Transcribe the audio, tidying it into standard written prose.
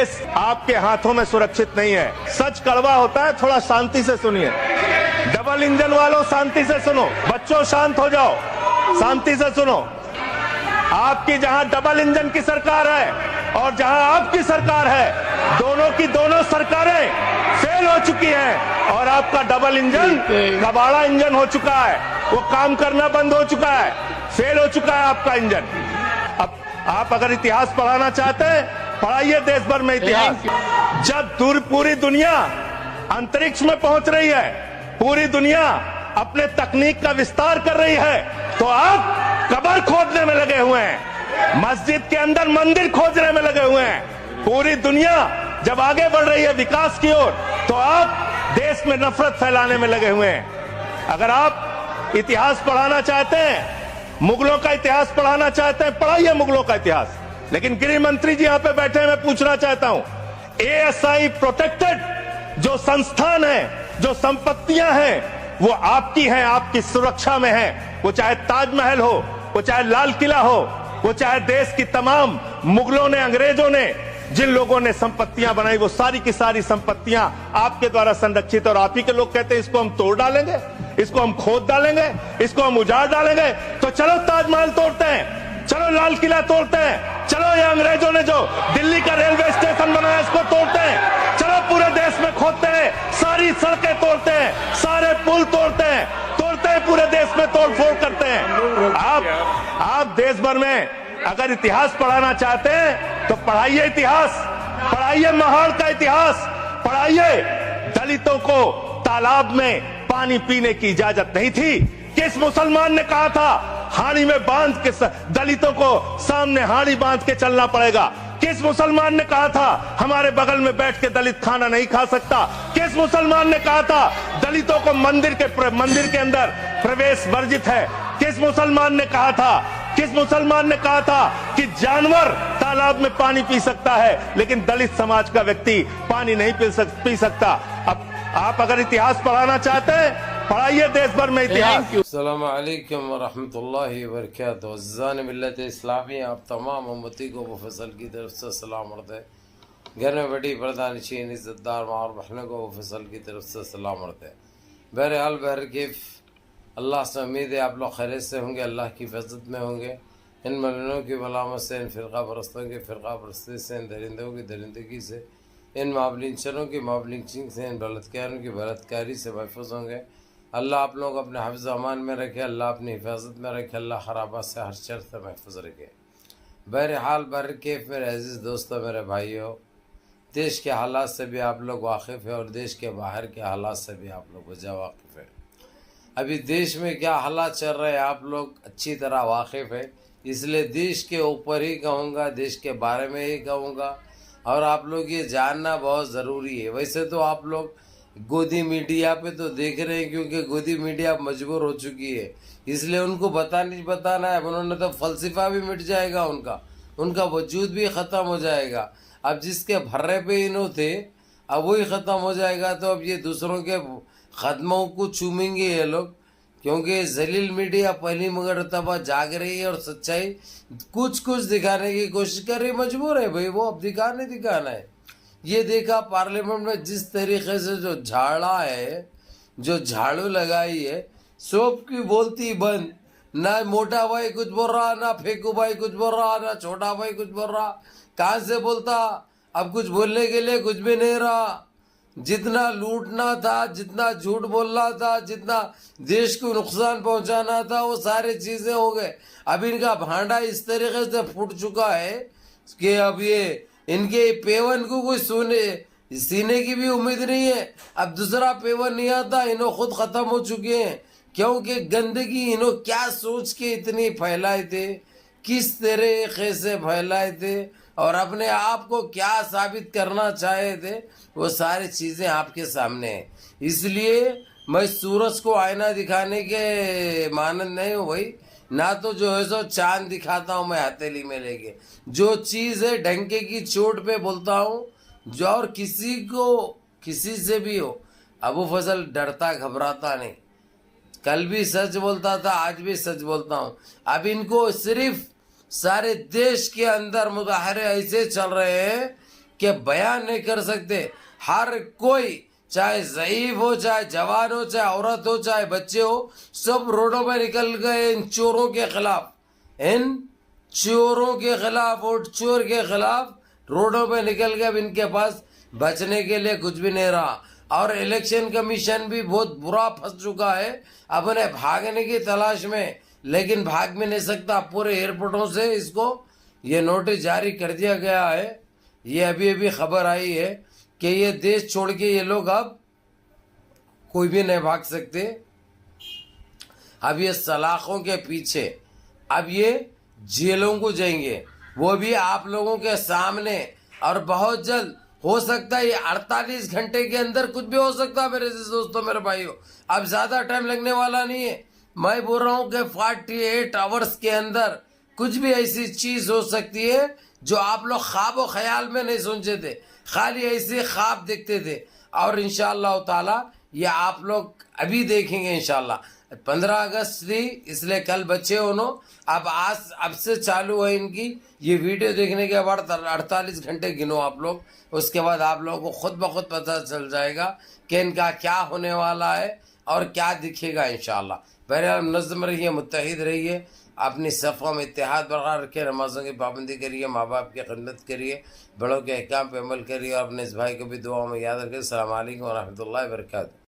देश आपके हाथों में सुरक्षित नहीं है। सच कड़वा होता है, थोड़ा शांति से सुनिए। डबल इंजन वालों शांति से सुनो, बच्चों शांत हो जाओ, शांति से सुनो। आपकी जहां डबल इंजन की सरकार है और जहां आपकी सरकार है, दोनों की दोनों सरकारें फेल हो चुकी हैं और आपका डबल इंजन कबाड़ा इंजन हो चुका है, वो काम करना बंद हो चुका है, फेल हो चुका है आपका इंजन। अब आप अगर इतिहास पढ़ाना चाहते हैं, पढ़ाइए देश भर में इतिहास। जब पूरी दुनिया अंतरिक्ष में पहुंच रही है, पूरी दुनिया अपने तकनीक का विस्तार कर रही है, तो आप कब्र खोदने में लगे हुए हैं, मस्जिद के अंदर मंदिर खोजने में लगे हुए हैं। पूरी दुनिया जब आगे बढ़ रही है विकास की ओर, तो आप देश में नफरत फैलाने में लगे हुए हैं। अगर आप इतिहास पढ़ाना चाहते हैं, मुगलों का इतिहास पढ़ाना चाहते हैं, पढ़ाइए मुगलों का इतिहास। लेकिन गृह मंत्री जी यहां पे बैठे हैं, मैं पूछना चाहता हूं, एएसआई प्रोटेक्टेड जो संस्थान है, जो संपत्तियां हैं, वो आपकी हैं, आपकी सुरक्षा में है। वो चाहे ताजमहल हो, वो चाहे लाल किला हो, वो चाहे देश की तमाम मुगलों ने, अंग्रेजों ने जिन लोगों ने संपत्तियां बनाई, वो सारी की सारी संपत्तियां आपके द्वारा संरक्षित। और आप ही के लोग कहते हैं इसको हम तोड़ डालेंगे, इसको हम खोद डालेंगे, इसको हम उजाड़ डालेंगे। तो चलो ताजमहल तोड़ते हैं, चलो लाल किला तोड़ते हैं, चलो ये अंग्रेजों ने जो दिल्ली का रेलवे स्टेशन बनाया इसको तोड़ते हैं, चलो पूरे देश में खोदते हैं, सारी सड़कें तोड़ते हैं, सारे पुल तोड़ते हैं, पूरे देश में तोड़फोड़ करते हैं। आप देश भर में अगर इतिहास पढ़ाना चाहते हैं तो पढ़ाइए इतिहास, पढ़ाइए महाड़ का इतिहास, पढ़ाइए दलितों को तालाब में पानी पीने की इजाजत नहीं थी। किस मुसलमान ने कहा था हाड़ी में बांध के दलितों को सामने हाड़ी बांध के चलना पड़ेगा? किस मुसलमान ने कहा था हमारे बगल में बैठ के दलित खाना नहीं खा सकता? किस मुसलमान ने कहा था दलितों को मंदिर के अंदर प्रवेश वर्जित है? किस मुसलमान ने कहा था, किस मुसलमान ने कहा था कि जानवर तालाब में पानी पी सकता है लेकिन दलित समाज का व्यक्ति पानी नहीं पी सकता? अब आप अगर इतिहास पढ़ाना चाहते हैं, पढ़ाइए देश भर में इतिहास। अस्सलाम वालेकुम व रहमतुल्लाहि व बरकातहू। अज़्ज़ान मिल्लत इस्लामी, आप तमाम उम्मती को अबू फैसल की तरफ से सलाम अर्ज़ है। घर में बड़ी प्रधानशीन इज़्ज़तदार माँ और बहनों को अबू फैसल की तरफ से सलाम अर्ज़ है। बहरहाल बहरकैफ अल्लाह से उम्मीद है आप लोग खैरियत से होंगे, अल्लाह की इफ़्ज़त में होंगे। इन मलूनों की मलामत से, इन फ़िरक़ा परस्तों की फ़िरक़ा परस्ती से, इन दरिंदों की दरिंदगी से, इन माबलिंचरों की माबलिंचिंग से, इन बलात्कारियों की बलात्कारी से महफूज होंगे। अल्लाह आप लोग अपने हिफ्ज़ अमान में रखे, अल्लाह अपनी हिफाजत में रखे, अल्लाह खराबा से हर शर से महफूज रखे। बहरहाल बहरकैफ मेरे अज़ीज़ दोस्तों, मेरे भाइयों, देश के हालात से भी आप लोग वाकिफ़ है और देश के बाहर के हालात से भी आप लोग वजह वाकिफ़ है। अभी देश में क्या हालात चल रहे हैं आप लोग अच्छी तरह वाकिफ़ है, इसलिए देश के ऊपर ही कहूँगा, देश के बारे में ही कहूँगा और आप लोग ये जानना बहुत ज़रूरी है। वैसे तो आप लोग गोदी मीडिया पे तो देख रहे हैं, क्योंकि गोदी मीडिया मजबूर हो चुकी है, इसलिए उनको बताना है। उन्होंने तो फ़लसफ़ा भी मिट जाएगा, उनका वजूद भी ख़त्म हो जाएगा। अब जिसके भर्रे पे इन्हों थे, अब वही ख़त्म हो जाएगा। तो अब ये दूसरों के ख़दमों को चूमेंगे ये लोग, क्योंकि जलील मीडिया पहली मरतबा जाग रही है और सच्चाई कुछ दिखाने की कोशिश कर रही, मजबूर है भाई, वो अब दिखाना है। ये देखा पार्लियामेंट में जिस तरीके से जो झाड़ा है, जो झाड़ू लगाई है, सबकी बोलती बंद, ना मोटा भाई कुछ बोल रहा, ना फेंकू भाई कुछ बोल रहा, ना छोटा भाई कुछ बोल रहा। कहाँ से बोलता? अब कुछ बोलने के लिए कुछ भी नहीं रहा। जितना लूटना था, जितना झूठ बोलना था, जितना देश को नुकसान पहुंचाना था, वो सारी चीजें हो गए। अब इनका भांडा इस तरीके से फूट चुका है कि अब ये इनके पेवन को कोई सीने की भी उम्मीद नहीं है। अब दूसरा पेवन नहीं आता, इन्हों खुद खत्म हो चुके हैं, क्योंकि गंदगी इन्हों क्या सोच के इतनी फैलाए थे, किस तरीके से फैलाए थे और अपने आप को क्या साबित करना चाहे थे, वो सारी चीज़ें आपके सामने हैं। इसलिए मैं सूरज को आईना दिखाने के मानंद नहीं हूँ भाई, ना तो जो है सो चांद दिखाता हूँ मैं हथेली में लेके। जो चीज़ है डंके की चोट पे बोलता हूँ, जो और किसी से भी हो। अबू फजल डरता घबराता नहीं, कल भी सच बोलता था, आज भी सच बोलता हूँ। अब इनको सिर्फ सारे देश के अंदर मुजाहरे ऐसे चल रहे हैं कि बयान नहीं कर सकते। हर कोई, चाहे ज़ईफ हो, चाहे जवान हो, चाहे औरत हो, चाहे बच्चे हो, सब रोडों पर निकल गए इन चोरों के खिलाफ, इन चोरों के खिलाफ और चोर के खिलाफ रोडों पे निकल गए। अब इनके पास बचने के लिए कुछ भी नहीं रहा। और इलेक्शन कमीशन भी बहुत बुरा फंस चुका है अपने भागने की तलाश में, लेकिन भाग भी नहीं सकता। पूरे एयरपोर्टों से इसको ये नोटिस जारी कर दिया गया है। ये अभी अभी खबर आई है कि ये देश छोड़ के ये लोग अब कोई भी नहीं भाग सकते। अब ये सलाखों के पीछे, अब ये जेलों को जाएंगे, वो भी आप लोगों के सामने। और बहुत जल्द हो सकता है, ये 48 घंटे के अंदर कुछ भी हो सकता है मेरे दोस्तों, मेरे भाइयों। अब ज्यादा टाइम लगने वाला नहीं है। मैं बोल रहा हूं कि 48 आवर्स के अंदर कुछ भी ऐसी चीज हो सकती है जो आप लोग ख्वाब और ख्याल में नहीं सोचे थे, खाली ऐसे ख्वाब देखते थे। और इंशाअल्लाह ताला ये आप लोग अभी देखेंगे इंशाअल्लाह। 15 अगस्त थी, इसलिए कल बच्चे उन्होंने अब से चालू है इनकी ये वीडियो देखने के बाद 48 घंटे गिनो आप लोग। उसके बाद आप लोगों को खुद ब खुद पता चल जाएगा कि इनका क्या होने वाला है और क्या दिखेगा इंशाअल्लाह। बहरहाल मुनज़्ज़म रहिए, मुत्तहिद रहिए, अपनी सफ़ों में इत्तेहाद बरकरार रखिए, नमाज़ों की पाबंदी करिए, माँ बाप की खिदमत करिए, बड़ों के अहकाम पे अमल करिए और अपने इस भाई को भी दुआओं में याद रखिए। अस्सलामु अलैकुम व रहमतुल्लाहि व बरकातहू।